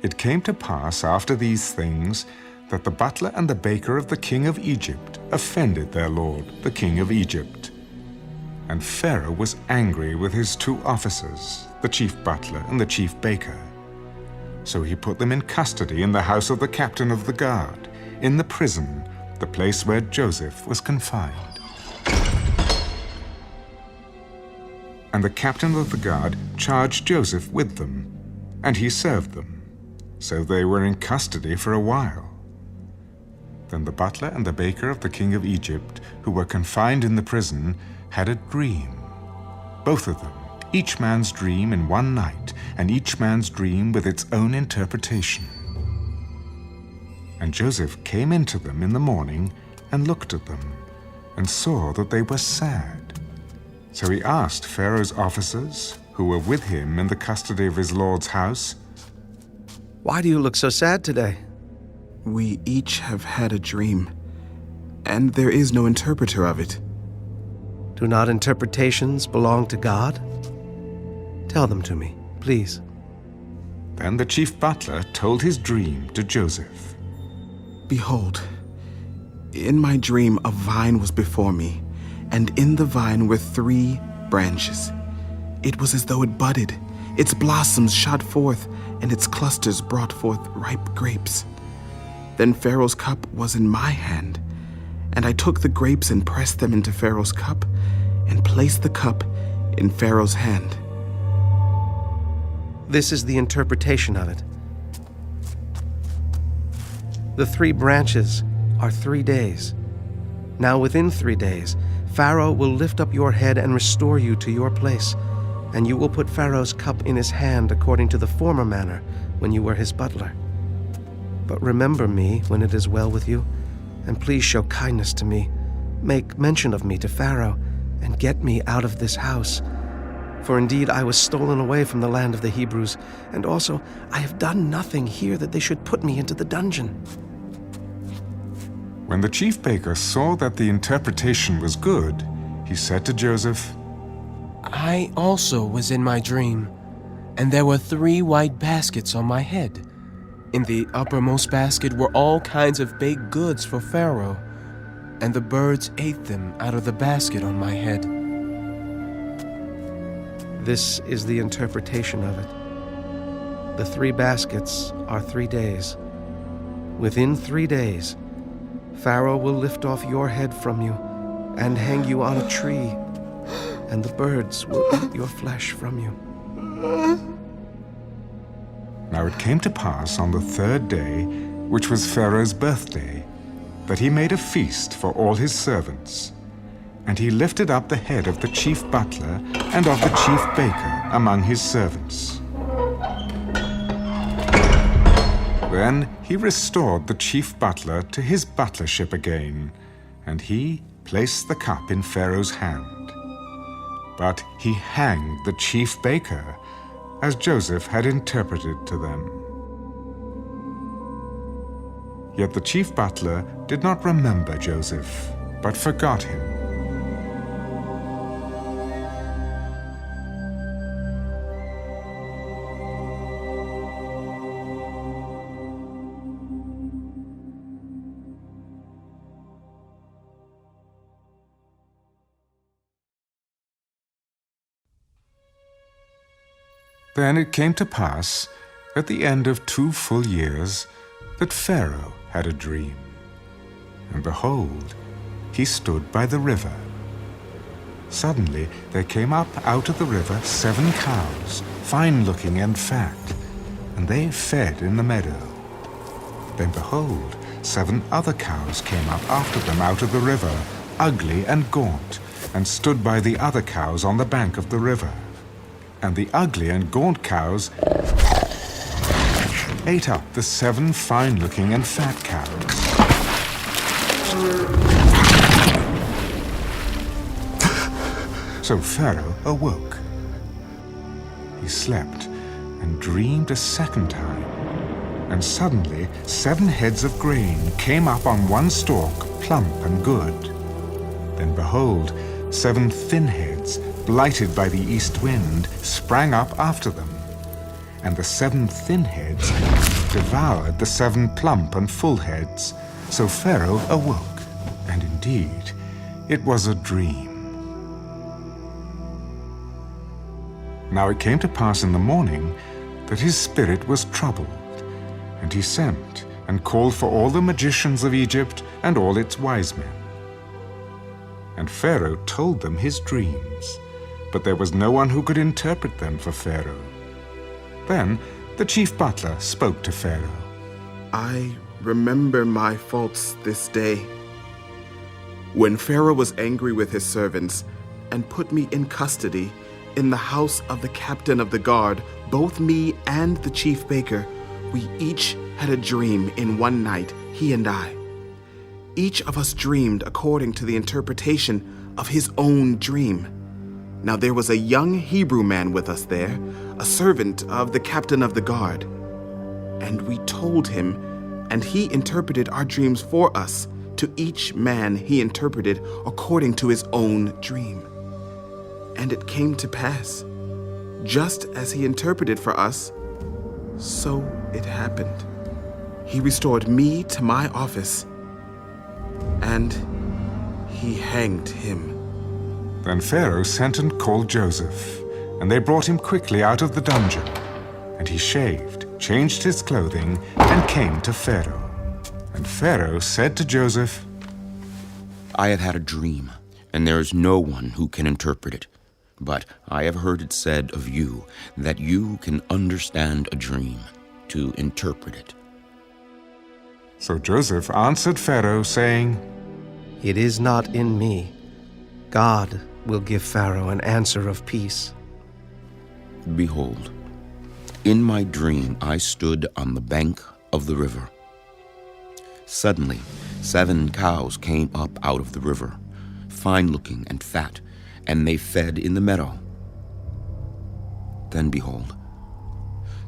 It came to pass after these things that the butler and the baker of the king of Egypt offended their lord, the king of Egypt. And Pharaoh was angry with his 2 officers, the chief butler and the chief baker. So he put them in custody in the house of the captain of the guard, in the prison, the place where Joseph was confined. And the captain of the guard charged Joseph with them, and he served them. So they were in custody for a while. Then the butler and the baker of the king of Egypt, who were confined in the prison, had a dream. Both of them, each man's dream in one night, and each man's dream with its own interpretation. And Joseph came into them in the morning and looked at them, and saw that they were sad. So he asked Pharaoh's officers, who were with him in the custody of his lord's house, "Why do you look so sad today?" "We each have had a dream, and there is no interpreter of it." Do not interpretations belong to God? Tell them to me, please. Then the chief butler told his dream to Joseph. "Behold, in my dream a vine was before me, and in the vine were 3 branches. It was as though it budded, its blossoms shot forth, and its clusters brought forth ripe grapes. Then Pharaoh's cup was in my hand, and I took the grapes and pressed them into Pharaoh's cup, and placed the cup in Pharaoh's hand." This is the interpretation of it. The 3 branches are 3 days. Now within 3 days, Pharaoh will lift up your head and restore you to your place, and you will put Pharaoh's cup in his hand according to the former manner when you were his butler. But remember me when it is well with you, and please show kindness to me. Make mention of me to Pharaoh, and get me out of this house. For indeed I was stolen away from the land of the Hebrews, and also I have done nothing here that they should put me into the dungeon." When the chief baker saw that the interpretation was good, he said to Joseph, "I also was in my dream, and there were 3 white baskets on my head. In the uppermost basket were all kinds of baked goods for Pharaoh, and the birds ate them out of the basket on my head." This is the interpretation of it. The 3 baskets are 3 days. Within 3 days, Pharaoh will lift off your head from you and hang you on a tree, and the birds will eat your flesh from you. Now it came to pass on the 3rd day, which was Pharaoh's birthday, that he made a feast for all his servants. And he lifted up the head of the chief butler and of the chief baker among his servants. Then he restored the chief butler to his butlership again, and he placed the cup in Pharaoh's hand. But he hanged the chief baker, as Joseph had interpreted to them. Yet the chief butler did not remember Joseph, but forgot him. Then it came to pass, at the end of 2 full years, that Pharaoh had a dream. And behold, he stood by the river. Suddenly there came up out of the river 7 cows, fine-looking and fat, and they fed in the meadow. Then behold, 7 other cows came up after them out of the river, ugly and gaunt, and stood by the other cows on the bank of the river. And the ugly and gaunt cows ate up the 7 fine-looking and fat cows. So Pharaoh awoke. He slept and dreamed a second time. And suddenly 7 heads of grain came up on one stalk, plump and good. Then behold, 7 thin heads, blighted by the east wind, sprang up after them. And the 7 thin heads devoured the 7 plump and full heads. So Pharaoh awoke, and indeed, it was a dream. Now it came to pass in the morning that his spirit was troubled, and he sent and called for all the magicians of Egypt and all its wise men. And Pharaoh told them his dreams, but there was no one who could interpret them for Pharaoh. Then the chief butler spoke to Pharaoh. I remember my faults this day. When Pharaoh was angry with his servants and put me in custody in the house of the captain of the guard, both me and the chief baker, we each had a dream in one night, he and I. Each of us dreamed according to the interpretation of his own dream. Now there was a young Hebrew man with us there, a servant of the captain of the guard. And we told him, and he interpreted our dreams for us. To each man he interpreted according to his own dream. And it came to pass, just as he interpreted for us, so it happened. He restored me to my office, and he hanged him. Then Pharaoh sent and called Joseph, and they brought him quickly out of the dungeon. And he shaved, changed his clothing, and came to Pharaoh. And Pharaoh said to Joseph, I have had a dream, and there is no one who can interpret it. But I have heard it said of you that you can understand a dream, to interpret it. So Joseph answered Pharaoh, saying, It is not in me. God will give Pharaoh an answer of peace. Behold, in my dream I stood on the bank of the river. Suddenly 7 cows came up out of the river, fine-looking and fat, and they fed in the meadow. Then behold,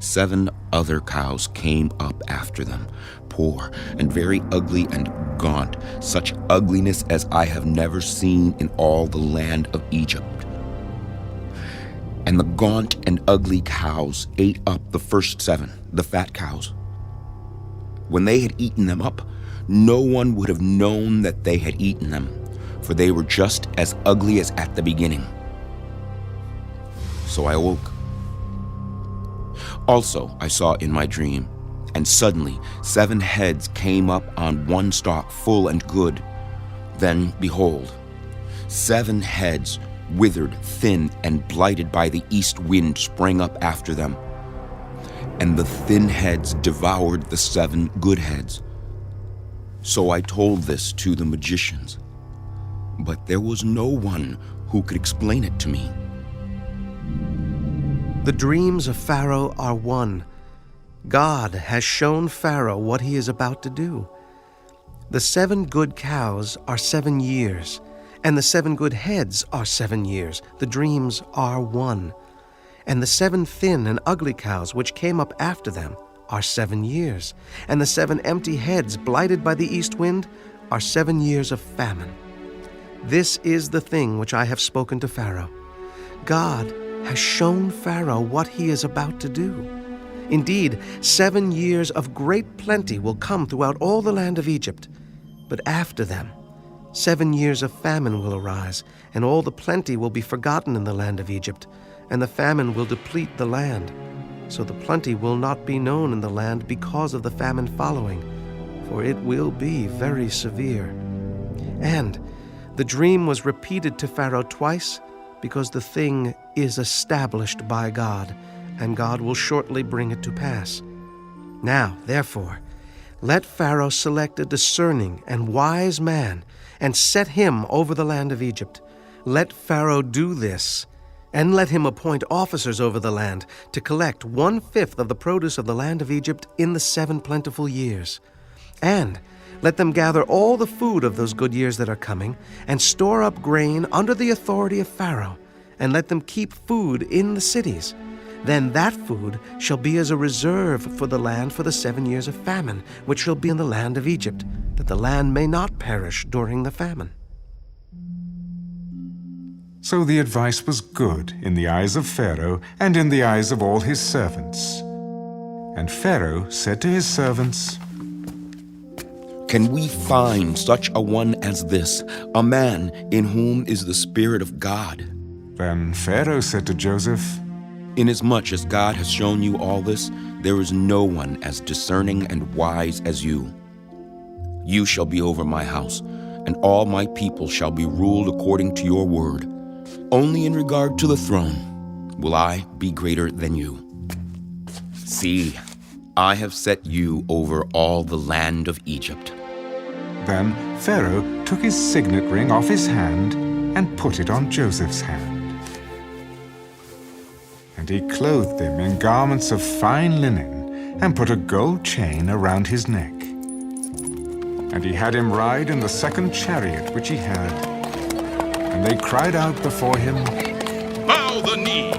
7 other cows came up after them, poor and very ugly and gaunt, such ugliness as I have never seen in all the land of Egypt. And the gaunt and ugly cows ate up the first 7, the fat cows. When they had eaten them up, no one would have known that they had eaten them, for they were just as ugly as at the beginning. So I awoke. Also I saw in my dream, and suddenly 7 heads came up on one stalk, full and good. Then, behold, 7 heads, withered, thin, and blighted by the east wind, sprang up after them. And the thin heads devoured the 7 good heads. So I told this to the magicians, but there was no one who could explain it to me. The dreams of Pharaoh are one. God has shown Pharaoh what he is about to do. The 7 good cows are 7 years, and the 7 good heads are 7 years. The dreams are one. And the 7 thin and ugly cows which came up after them are 7 years, and the 7 empty heads blighted by the east wind are 7 years of famine. This is the thing which I have spoken to Pharaoh. God has shown Pharaoh what he is about to do. Indeed, 7 years of great plenty will come throughout all the land of Egypt, but after them 7 years of famine will arise, and all the plenty will be forgotten in the land of Egypt, and the famine will deplete the land. So the plenty will not be known in the land because of the famine following, for it will be very severe. And the dream was repeated to Pharaoh twice, because the thing is established by God, and God will shortly bring it to pass. Now, therefore, let Pharaoh select a discerning and wise man, and set him over the land of Egypt. Let Pharaoh do this, and let him appoint officers over the land to collect 1/5 of the produce of the land of Egypt in the 7 plentiful years. And let them gather all the food of those good years that are coming, and store up grain under the authority of Pharaoh, and let them keep food in the cities. Then that food shall be as a reserve for the land for the 7 years of famine, which shall be in the land of Egypt, that the land may not perish during the famine. So the advice was good in the eyes of Pharaoh and in the eyes of all his servants. And Pharaoh said to his servants, Can we find such a one as this, a man in whom is the Spirit of God? Then Pharaoh said to Joseph, Inasmuch as God has shown you all this, there is no one as discerning and wise as you. You shall be over my house, and all my people shall be ruled according to your word. Only in regard to the throne will I be greater than you. See, I have set you over all the land of Egypt. Then Pharaoh took his signet ring off his hand and put it on Joseph's hand. And he clothed him in garments of fine linen and put a gold chain around his neck. And he had him ride in the second chariot which he had. And they cried out before him, Bow the knee!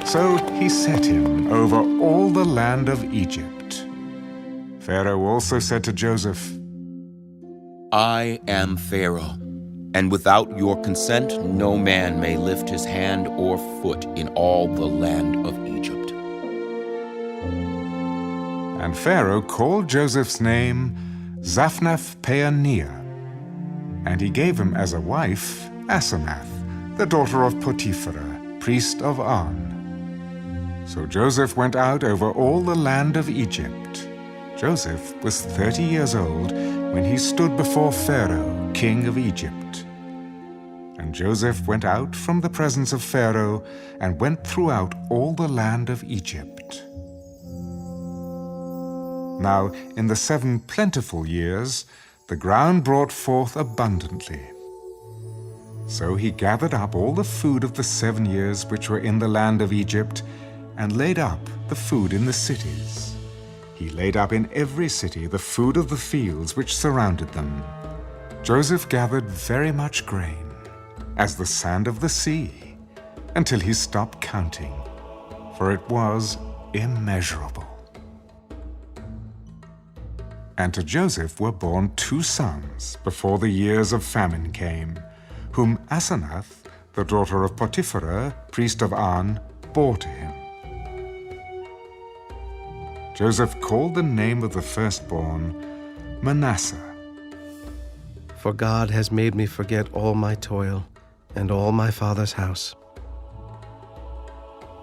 So he set him over all the land of Egypt. Pharaoh also said to Joseph, I am Pharaoh, and without your consent no man may lift his hand or foot in all the land of Egypt. And Pharaoh called Joseph's name Zaphnath-Paaneah, and he gave him as a wife Asenath, the daughter of Potiphera, priest of On. So Joseph went out over all the land of Egypt. Joseph was 30 years old when he stood before Pharaoh, king of Egypt. And Joseph went out from the presence of Pharaoh and went throughout all the land of Egypt. Now, in the 7 plentiful years, the ground brought forth abundantly. So he gathered up all the food of the 7 years which were in the land of Egypt, and laid up the food in the cities. He laid up in every city the food of the fields which surrounded them. Joseph gathered very much grain, as the sand of the sea, until he stopped counting, for it was immeasurable. And to Joseph were born 2 sons before the years of famine came, whom Asenath, the daughter of Potiphera, priest of On, bore to him. Joseph called the name of the firstborn Manasseh. For God has made me forget all my toil and all my father's house.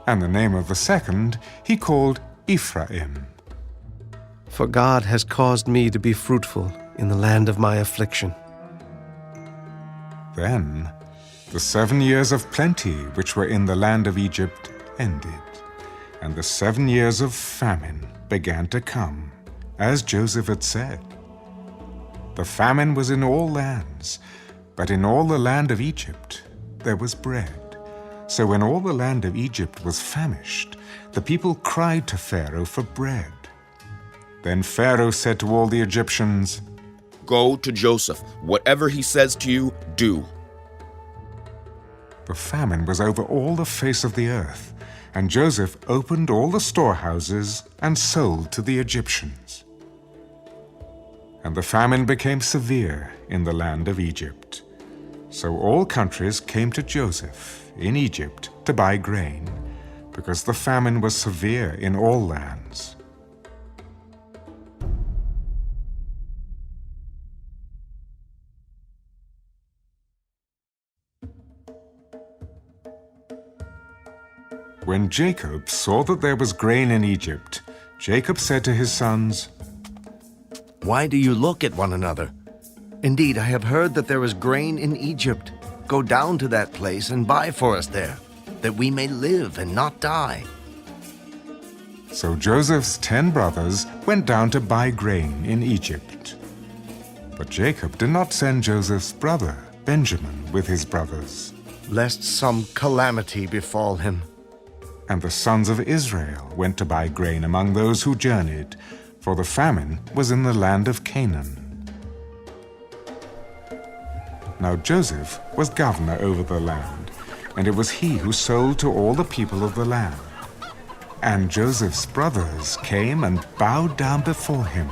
And the name of the second he called Ephraim. For God has caused me to be fruitful in the land of my affliction. Then the 7 years of plenty which were in the land of Egypt ended, and the 7 years of famine began to come, as Joseph had said. The famine was in all lands, but in all the land of Egypt there was bread. So when all the land of Egypt was famished, the people cried to Pharaoh for bread. Then Pharaoh said to all the Egyptians, Go to Joseph. Whatever he says to you, do. The famine was over all the face of the earth, and Joseph opened all the storehouses and sold to the Egyptians. And the famine became severe in the land of Egypt. So all countries came to Joseph in Egypt to buy grain, because the famine was severe in all lands. When Jacob saw that there was grain in Egypt, Jacob said to his sons, Why do you look at one another? Indeed, I have heard that there is grain in Egypt. Go down to that place and buy for us there, that we may live and not die. So Joseph's 10 brothers went down to buy grain in Egypt. But Jacob did not send Joseph's brother, Benjamin, with his brothers. Lest some calamity befall him. And the sons of Israel went to buy grain among those who journeyed, for the famine was in the land of Canaan. Now Joseph was governor over the land, and it was he who sold to all the people of the land. And Joseph's brothers came and bowed down before him,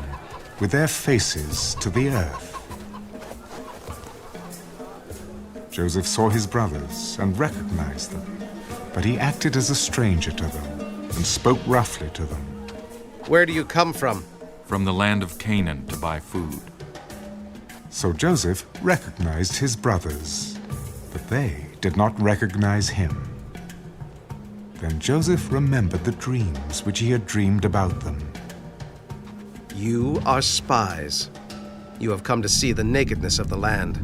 with their faces to the earth. Joseph saw his brothers and recognized them. But he acted as a stranger to them and spoke roughly to them. Where do you come from? From the land of Canaan to buy food. So Joseph recognized his brothers, but they did not recognize him. Then Joseph remembered the dreams which he had dreamed about them. You are spies. You have come to see the nakedness of the land.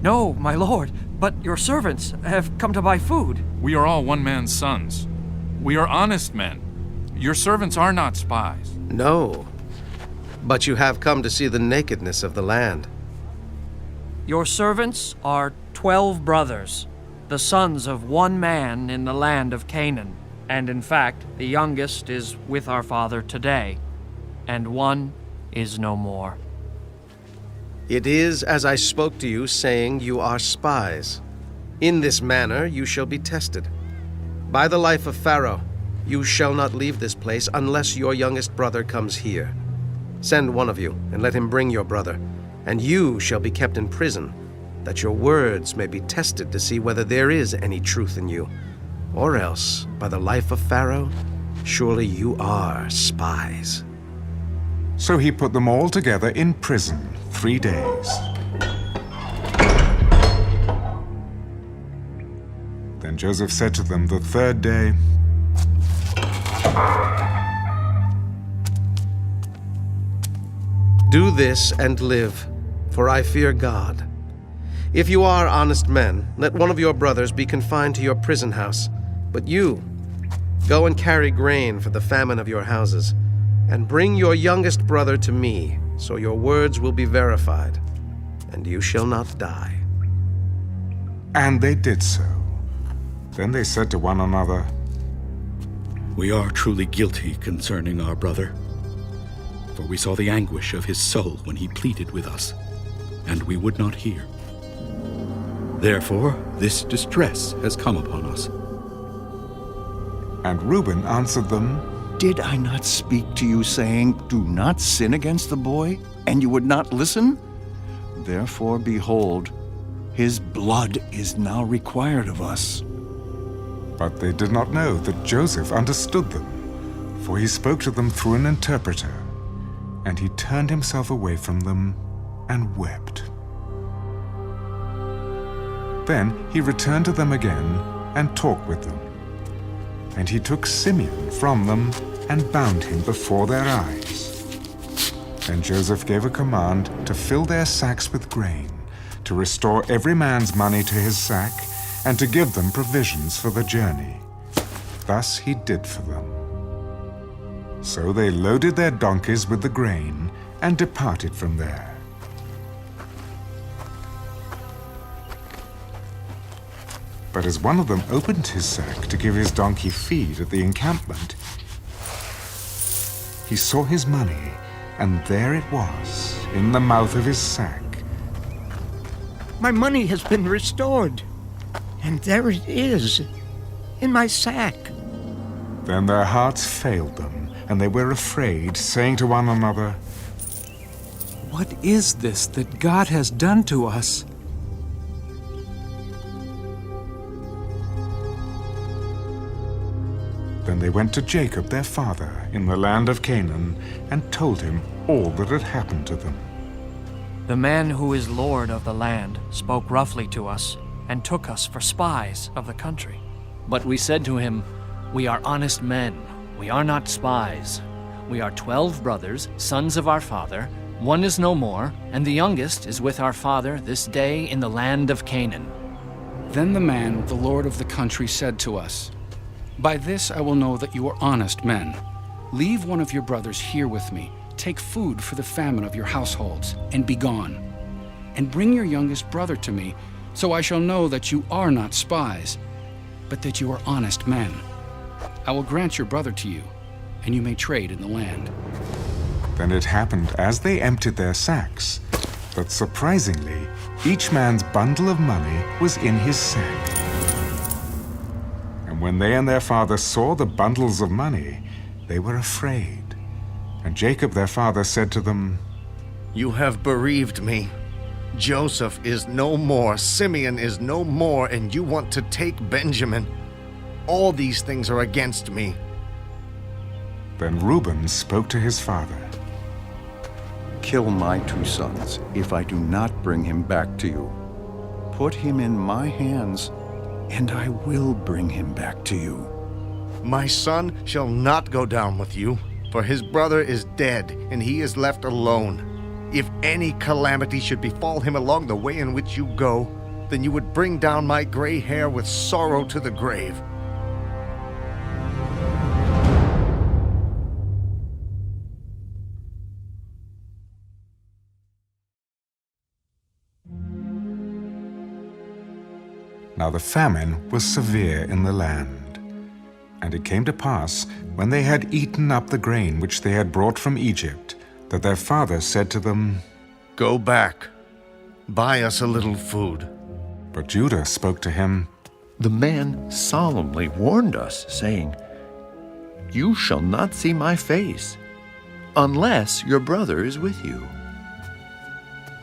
No, my lord, but your servants have come to buy food. We are all one man's sons. We are honest men. Your servants are not spies. No, but you have come to see the nakedness of the land. Your servants are 12 brothers, the sons of one man in the land of Canaan. And in fact, the youngest is with our father today, and one is no more. It is as I spoke to you, saying you are spies. In this manner you shall be tested. By the life of Pharaoh, you shall not leave this place unless your youngest brother comes here. Send one of you, and let him bring your brother, and you shall be kept in prison, that your words may be tested to see whether there is any truth in you. Or else, by the life of Pharaoh, surely you are spies. So he put them all together in prison 3 days. Then Joseph said to them the third day, Do this and live, for I fear God. If you are honest men, let one of your brothers be confined to your prison house. But you, go and carry grain for the famine of your houses, and bring your youngest brother to me, so your words will be verified, and you shall not die. and they did so. Then they said to one another, We are truly guilty concerning our brother, for we saw the anguish of his soul when he pleaded with us, and we would not hear. Therefore, this distress has come upon us. And Reuben answered them, Did I not speak to you, saying, Do not sin against the boy, and you would not listen? Therefore, behold, his blood is now required of us. But they did not know that Joseph understood them, for he spoke to them through an interpreter. And he turned himself away from them and wept. Then he returned to them again and talked with them. And he took Simeon from them and bound him before their eyes. Then Joseph gave a command to fill their sacks with grain, to restore every man's money to his sack, and to give them provisions for the journey. Thus he did for them. So they loaded their donkeys with the grain and departed from there. But as one of them opened his sack to give his donkey feed at the encampment, he saw his money, and there it was, in the mouth of his sack. My money has been restored, and there it is, in my sack. Then their hearts failed them, and they were afraid, saying to one another, What is this that God has done to us? Then they went to Jacob their father in the land of Canaan and told him all that had happened to them. The man who is lord of the land spoke roughly to us and took us for spies of the country. But we said to him, We are honest men, we are not spies. We are 12 brothers, sons of our father. One is no more, and the youngest is with our father this day in the land of Canaan. Then the man, the lord of the country, said to us, By this I will know that you are honest men. Leave one of your brothers here with me. Take food for the famine of your households, and be gone. And bring your youngest brother to me, so I shall know that you are not spies, but that you are honest men. I will grant your brother to you, and you may trade in the land. Then it happened as they emptied their sacks, that surprisingly, each man's bundle of money was in his sack. And when they and their father saw the bundles of money, they were afraid. And Jacob their father said to them, You have bereaved me. Joseph is no more, Simeon is no more, and you want to take Benjamin. All these things are against me. Then Reuben spoke to his father. Kill my 2 sons if I do not bring him back to you. Put him in my hands, and I will bring him back to you. My son shall not go down with you, for his brother is dead, and he is left alone. If any calamity should befall him along the way in which you go, then you would bring down my gray hair with sorrow to the grave. Now the famine was severe in the land. And it came to pass, when they had eaten up the grain which they had brought from Egypt, that their father said to them, Go back, buy us a little food. But Judah spoke to him, The man solemnly warned us, saying, You shall not see my face, unless your brother is with you.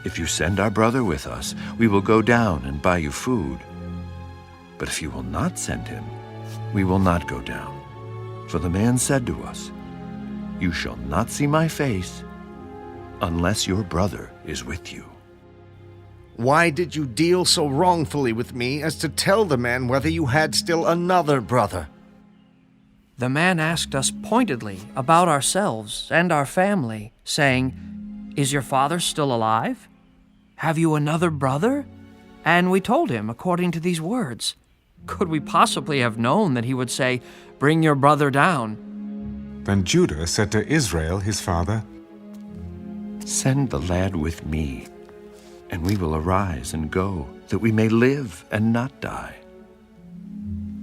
If you send our brother with us, we will go down and buy you food. But if you will not send him, we will not go down. For the man said to us, You shall not see my face, unless your brother is with you. Why did you deal so wrongfully with me as to tell the man whether you had still another brother? The man asked us pointedly about ourselves and our family, saying, Is your father still alive? Have you another brother? And we told him according to these words. Could we possibly have known that he would say, Bring your brother down? Then Judah said to Israel his father, Send the lad with me, and we will arise and go, that we may live and not die.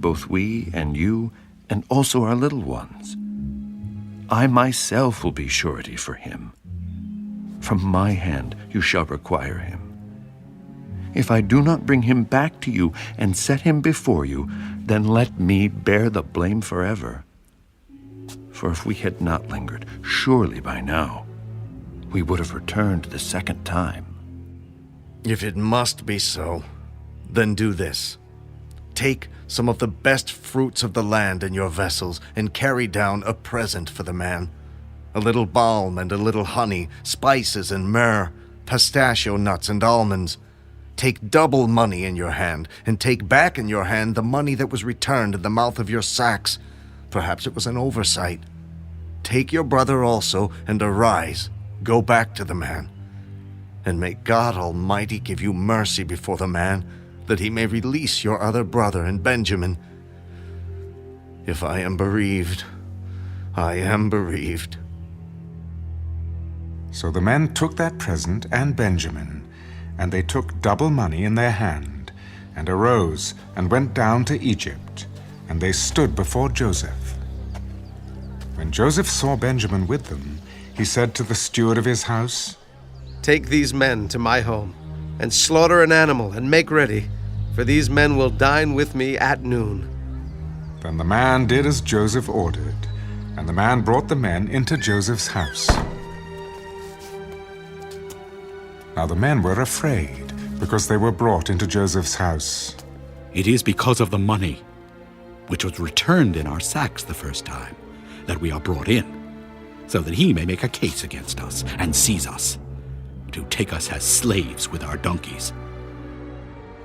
Both we and you, and also our little ones. I myself will be surety for him. From my hand you shall require him. If I do not bring him back to you and set him before you, then let me bear the blame forever. For if we had not lingered, surely by now we would have returned the second time. If it must be so, then do this. Take some of the best fruits of the land in your vessels and carry down a present for the man. A little balm and a little honey, spices and myrrh, pistachio nuts and almonds. Take double money in your hand, and take back in your hand the money that was returned in the mouth of your sacks. Perhaps it was an oversight. Take your brother also, and arise, go back to the man. And may God Almighty give you mercy before the man, that he may release your other brother and Benjamin. If I am bereaved, I am bereaved. So the men took that present and Benjamin, and they took double money in their hand, and arose and went down to Egypt, and they stood before Joseph. When Joseph saw Benjamin with them, he said to the steward of his house, Take these men to my home, and slaughter an animal and make ready, for these men will dine with me at noon. Then the man did as Joseph ordered, and the man brought the men into Joseph's house. Now the men were afraid, because they were brought into Joseph's house. It is because of the money, which was returned in our sacks the first time, that we are brought in, so that he may make a case against us and seize us, to take us as slaves with our donkeys.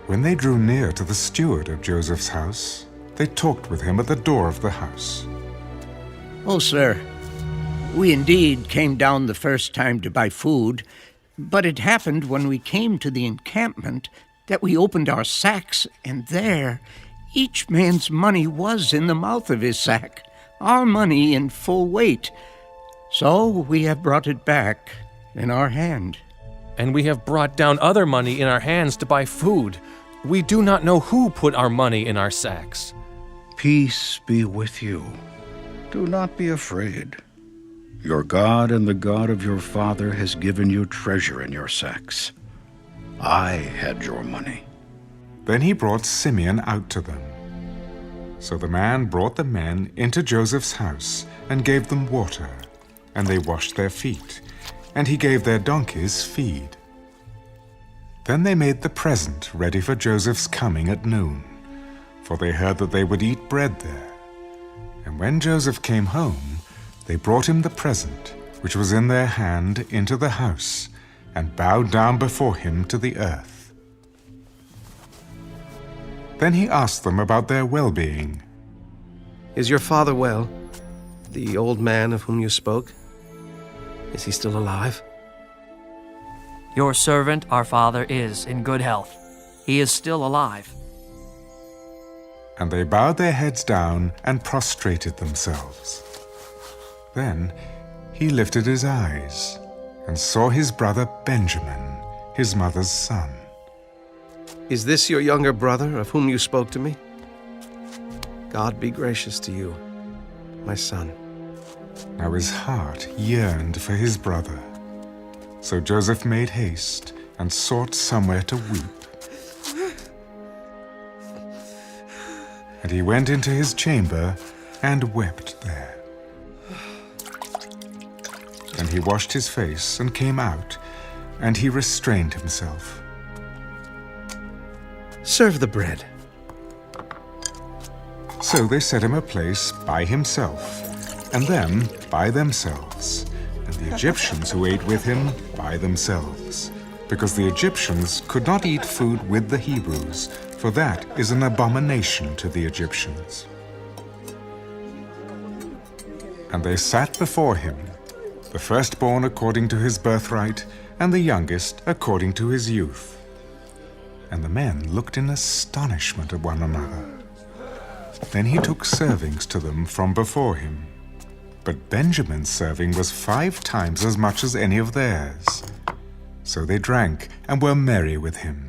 When they drew near to the steward of Joseph's house, they talked with him at the door of the house. Oh, sir, we indeed came down the first time to buy food, but it happened when we came to the encampment that we opened our sacks, and there each man's money was in the mouth of his sack, our money in full weight. So we have brought it back in our hand. And we have brought down other money in our hands to buy food. We do not know who put our money in our sacks. Peace be with you. Do not be afraid. Your God and the God of your father has given you treasure in your sacks. I had your money. Then he brought Simeon out to them. So the man brought the men into Joseph's house and gave them water, and they washed their feet, and he gave their donkeys feed. Then they made the present ready for Joseph's coming at noon, for they heard that they would eat bread there. And when Joseph came home, they brought him the present which was in their hand into the house, and bowed down before him to the earth. Then he asked them about their well-being. Is your father well? The old man of whom you spoke? Is he still alive? Your servant, our father, is in good health. He is still alive. And they bowed their heads down and prostrated themselves. Then he lifted his eyes and saw his brother Benjamin, his mother's son. Is this your younger brother of whom you spoke to me? God be gracious to you, my son. Now his heart yearned for his brother. So Joseph made haste and sought somewhere to weep. And he went into his chamber and wept there. Then he washed his face and came out, and he restrained himself. Serve the bread. So they set him a place by himself, and them by themselves, and the Egyptians who ate with him by themselves, because the Egyptians could not eat food with the Hebrews, for that is an abomination to the Egyptians. And they sat before him, the firstborn according to his birthright, and the youngest according to his youth. And the men looked in astonishment at one another. Then he took servings to them from before him. But Benjamin's serving was 5 times as much as any of theirs. So they drank and were merry with him.